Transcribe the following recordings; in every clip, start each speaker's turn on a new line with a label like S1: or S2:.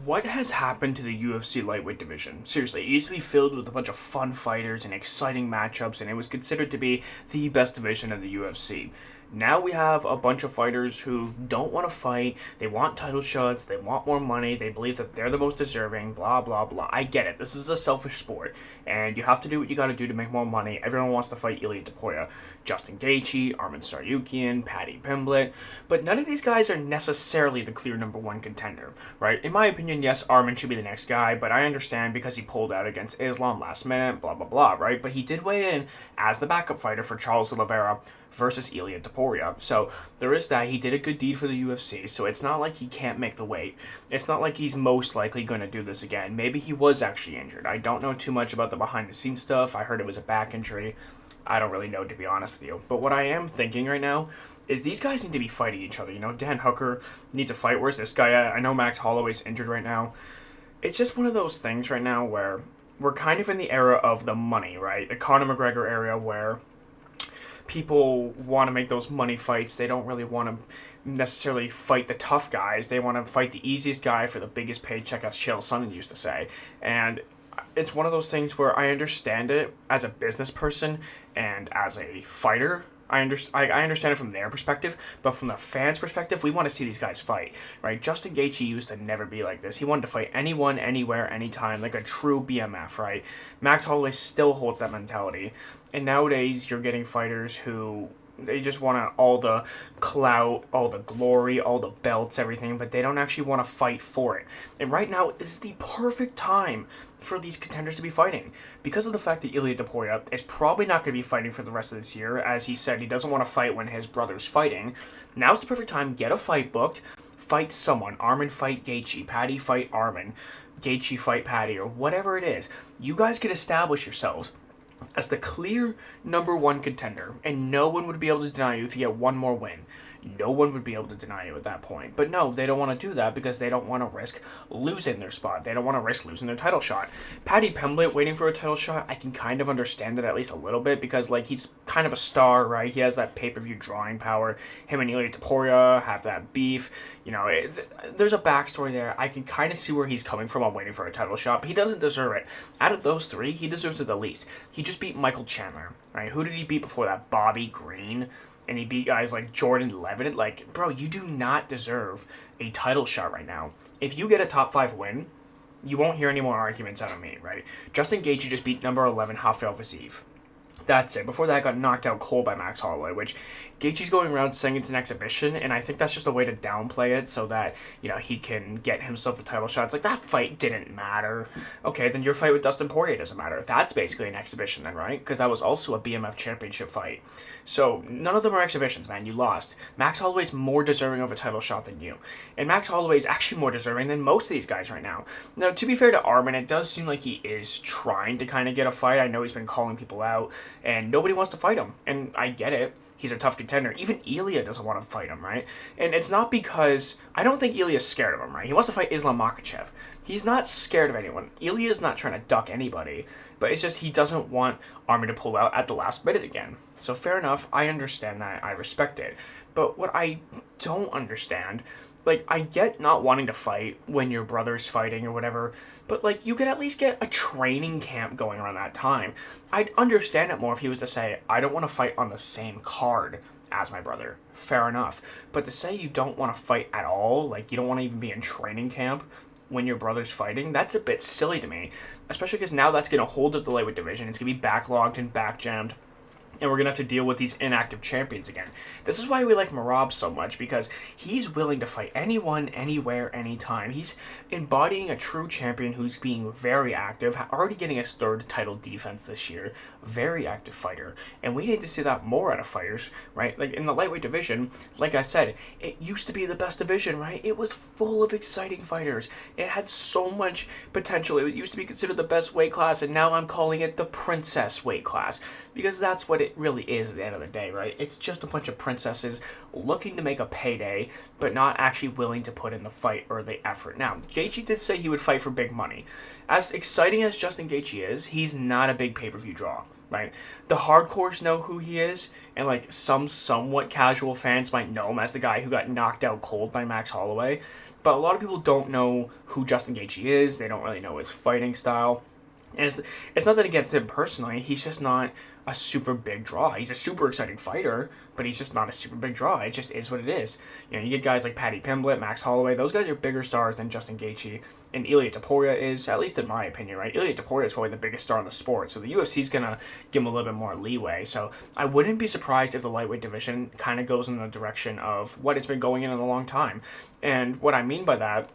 S1: What has happened to the UFC lightweight division? Seriously, it used to be filled with a bunch of fun fighters and exciting matchups, and it was considered to be the best division in the UFC. Now we have a bunch of fighters who don't want to fight, they want title shots, they want more money, they believe that they're the most deserving, blah, blah, blah. I get it. This is a selfish sport, and you have to do what you gotta do to make more money. Everyone wants to fight Ilya Topuria, Justin Gaethje, Arman Tsarukyan, Paddy Pimblett, but none of these guys are necessarily the clear number one contender, right? In my opinion, yes, Arman should be the next guy, but I understand because he pulled out against Islam last minute, blah, blah, blah, right? But he did weigh in as the backup fighter for Charles Oliveira versus Ilya Topuria. So there is that. He did a good deed for the UFC, so it's not like he can't make the weight. It's not like he's most likely going to do this again. Maybe he was actually injured. I don't know too much about the behind-the-scenes stuff. I heard it was a back injury. I don't really know, to be honest with you. But what I am thinking right now is these guys need to be fighting each other. You know, Dan Hooker needs a fight. Where's this guy at? I know Max Holloway's injured right now. It's just one of those things right now where we're kind of in the era of the money, right? The Conor McGregor era where people want to make those money fights. They don't really want to necessarily fight the tough guys. They want to fight the easiest guy for the biggest paycheck, as Chael Sonnen used to say. And it's one of those things where I understand it as a business person and as a fighter. I understand it from their perspective, but from the fans' perspective, we want to see these guys fight, right? Justin Gaethje used to never be like this. He wanted to fight anyone, anywhere, anytime, like a true BMF, right? Max Holloway still holds that mentality, and nowadays you're getting fighters who they just want all the clout, all the glory, all the belts, everything, but they don't actually want to fight for it. And right now is the perfect time for these contenders to be fighting. Because of the fact that Ilya Topuria is probably not going to be fighting for the rest of this year, as he said he doesn't want to fight when his brother's fighting, now's the perfect time. Get a fight booked, fight someone. Arman fight Gaethje, Paddy fight Arman, Gaethje fight Paddy, or whatever it is. You guys could establish yourselves as the clear number one contender, and no one would be able to deny you if you get one more win. No one would be able to deny you at that point. But no, they don't want to do that because they don't want to risk losing their spot. They don't want to risk losing their title shot. Paddy Pimblett waiting for a title shot, I can kind of understand it at least a little bit because, like, he's kind of a star, right? He has that pay-per-view drawing power. Him and Ilya Topuria have that beef. You know, there's a backstory there. I can kind of see where he's coming from on waiting for a title shot, but he doesn't deserve it. Out of those three, he deserves it the least. He just beat Michael Chandler, right? Who did he beat before that? Bobby Green. And he beat guys like Jordan Levitt. Like, bro, you do not deserve a title shot right now. If you get a top 5 win, you won't hear any more arguments out of me, right? Justin Gaethje just beat number 11 Rafael Fiziev. That's it. Before that, got knocked out cold by Max Holloway, which Gaethje's going around saying it's an exhibition, and I think that's just a way to downplay it so that, you know, he can get himself a title shot. It's like, that fight didn't matter. Okay, then your fight with Dustin Poirier doesn't matter. That's basically an exhibition then, right? Because that was also a BMF championship fight. So, none of them are exhibitions, man. You lost. Max Holloway's more deserving of a title shot than you. And Max Holloway's actually more deserving than most of these guys right now. Now, to be fair to Arman, it does seem like he is trying to kind of get a fight. I know he's been calling people out, and nobody wants to fight him. And I get it. He's a tough contender. Even Ilya doesn't want to fight him, right? And it's not because... I don't think Ilya's scared of him, right? He wants to fight Islam Makhachev. He's not scared of anyone. Ilya's not trying to duck anybody. But it's just he doesn't want Arman to pull out at the last minute again. So fair enough. I understand that. I respect it. But what I don't understand... Like, I get not wanting to fight when your brother's fighting or whatever, but, like, you could at least get a training camp going around that time. I'd understand it more if he was to say, I don't want to fight on the same card as my brother. Fair enough. But to say you don't want to fight at all, like, you don't want to even be in training camp when your brother's fighting, that's a bit silly to me. Especially because now that's going to hold up the lightweight division. It's going to be backlogged and backjammed. And we're going to have to deal with these inactive champions again. This is why we like Merab so much, because he's willing to fight anyone, anywhere, anytime. He's embodying a true champion who's being very active, already getting his 3rd title defense this year. Very active fighter. And we need to see that more out of fighters, right? Like, in the lightweight division, like I said, it used to be the best division, right? It was full of exciting fighters. It had so much potential. It used to be considered the best weight class, and now I'm calling it the princess weight class, because that's what it really is at the end of the day, right? It's just a bunch of princesses looking to make a payday, but not actually willing to put in the fight or the effort. Now, Gaethje did say he would fight for big money. As exciting as Justin Gaethje is, he's not a big pay-per-view draw, right? The hardcores know who he is, and like some somewhat casual fans might know him as the guy who got knocked out cold by Max Holloway, but a lot of people don't know who Justin Gaethje is. They don't really know his fighting style. And it's nothing against him personally. He's just not a super big draw. He's a super exciting fighter, but he's just not a super big draw. It just is what it is. You know, you get guys like Paddy Pimblett, Max Holloway. Those guys are bigger stars than Justin Gaethje. And Ilia Topuria is, at least in my opinion, right? Ilia Topuria is probably the biggest star in the sport. So the UFC's going to give him a little bit more leeway. So I wouldn't be surprised if the lightweight division kind of goes in the direction of what it's been going in a long time. And what I mean by that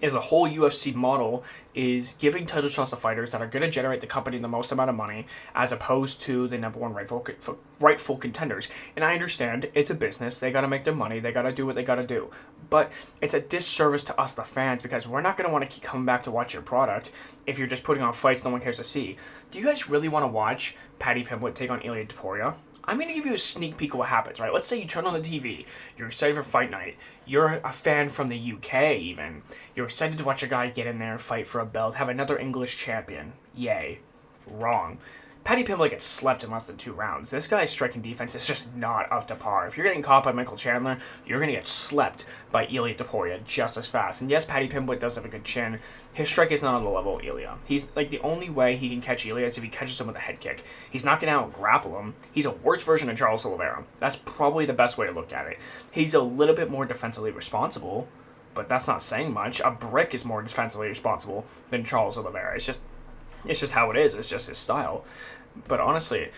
S1: is the whole UFC model is giving title shots to fighters that are going to generate the company the most amount of money, as opposed to the number one rightful contenders. And I understand it's a business; they got to make their money, they got to do what they got to do. But it's a disservice to us, the fans, because we're not going to want to keep coming back to watch your product if you're just putting on fights no one cares to see. Do you guys really want to watch Paddy Pimblett take on Ilia Topuria? I'm going to give you a sneak peek of what happens, right? Let's say you turn on the TV, you're excited for fight night, you're a fan from the UK even, you're excited to watch a guy get in there, fight for a belt, have another English champion. Yay. Wrong. Paddy Pimblett gets slept in less than 2 rounds. This guy's striking defense is just not up to par. If you're getting caught by Michael Chandler, you're going to get slept by Ilia Topuria just as fast. And yes, Paddy Pimblett does have a good chin. His strike is not on the level of Ilia. He's like, the only way he can catch Ilia is if he catches him with a head kick. He's not going to out-grapple him. He's a worse version of Charles Oliveira. That's probably the best way to look at it. He's a little bit more defensively responsible, but that's not saying much. A brick is more defensively responsible than Charles Oliveira. It's just how it is. It's just his style. But honestly,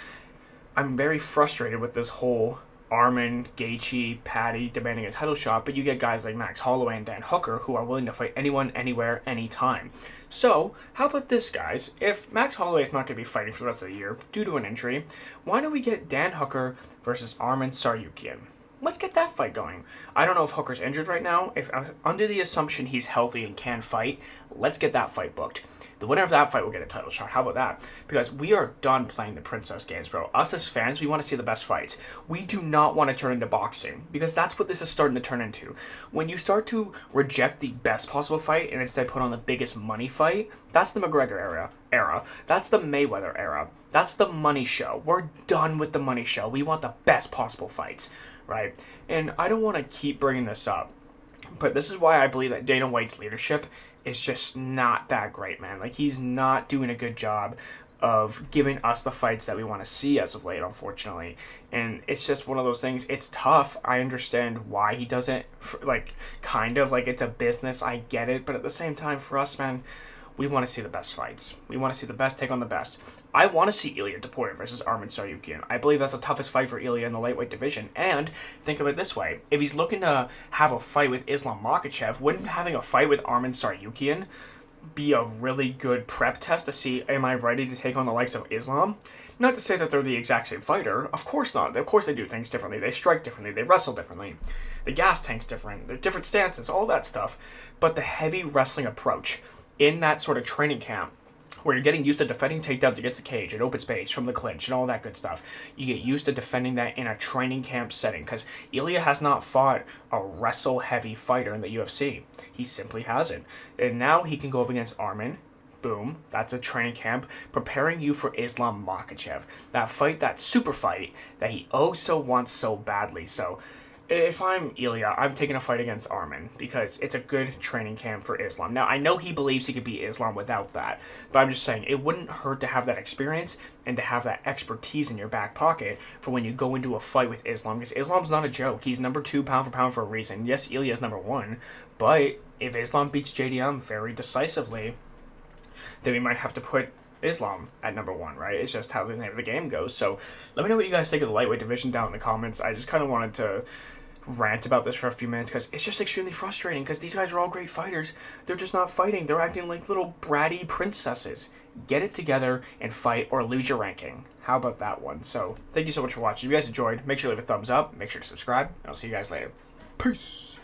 S1: I'm very frustrated with this whole Arman, Gaethje, Paddy demanding a title shot, but you get guys like Max Holloway and Dan Hooker who are willing to fight anyone, anywhere, anytime. So, how about this, guys? If Max Holloway is not going to be fighting for the rest of the year due to an injury, why don't we get Dan Hooker versus Arman Tsarukyan? Let's get that fight going. I don't know if Hooker's injured right now. If under the assumption he's healthy and can fight, let's get that fight booked. The winner of that fight will get a title shot. How about that? Because we are done playing the princess games, bro. Us as fans, we want to see the best fights. We do not want to turn into boxing, because that's what this is starting to turn into. When you start to reject the best possible fight and instead put on the biggest money fight, that's the McGregor era. That's the Mayweather era. That's the money show. We're done with the money show. We want the best possible fights, right? And I don't want to keep bringing this up, but this is why I believe that Dana White's leadership is just not that great, man. Like, he's not doing a good job of giving us the fights that we want to see as of late, unfortunately. And it's just one of those things. It's tough. I understand why he does it. Like, kind of like it's a business. I get it. But at the same time, for us, man, we want to see the best fights. We want to see the best take on the best. I want to see Ilia Topuria versus Arman Tsarukyan. I believe that's the toughest fight for Ilia in the lightweight division. And think of it this way. If he's looking to have a fight with Islam Makhachev, wouldn't having a fight with Arman Tsarukyan be a really good prep test to see, am I ready to take on the likes of Islam? Not to say that they're the exact same fighter. Of course not. Of course they do things differently. They strike differently. They wrestle differently. The gas tank's different. They're different stances, all that stuff. But the heavy wrestling approach in that sort of training camp, where you're getting used to defending takedowns against the cage and open space from the clinch and all that good stuff. You get used to defending that in a training camp setting, because Ilia has not fought a wrestle-heavy fighter in the UFC. He simply hasn't. And now he can go up against Arman. Boom. That's a training camp preparing you for Islam Makhachev. That fight, that super fight that he oh so wants so badly. So if I'm Ilia, I'm taking a fight against Arman because it's a good training camp for Islam. Now, I know he believes he could beat Islam without that, but I'm just saying it wouldn't hurt to have that experience and to have that expertise in your back pocket for when you go into a fight with Islam, because Islam's not a joke. He's number 2 pound for pound for a reason. Yes, Ilia's number 1, but if Islam beats JDM very decisively, then we might have to put Islam at number 1, right? It's just how the name of the game goes. So let me know what you guys think of the lightweight division down in the comments. I just kind of wanted to rant about this for a few minutes because it's just extremely frustrating, because these guys are all great fighters. They're just not fighting. They're acting like little bratty princesses. Get it together and fight, or lose your ranking. How about that one? So thank you so much for watching. If you guys enjoyed, make sure to leave a thumbs up, make sure to subscribe, and I'll see you guys later. Peace.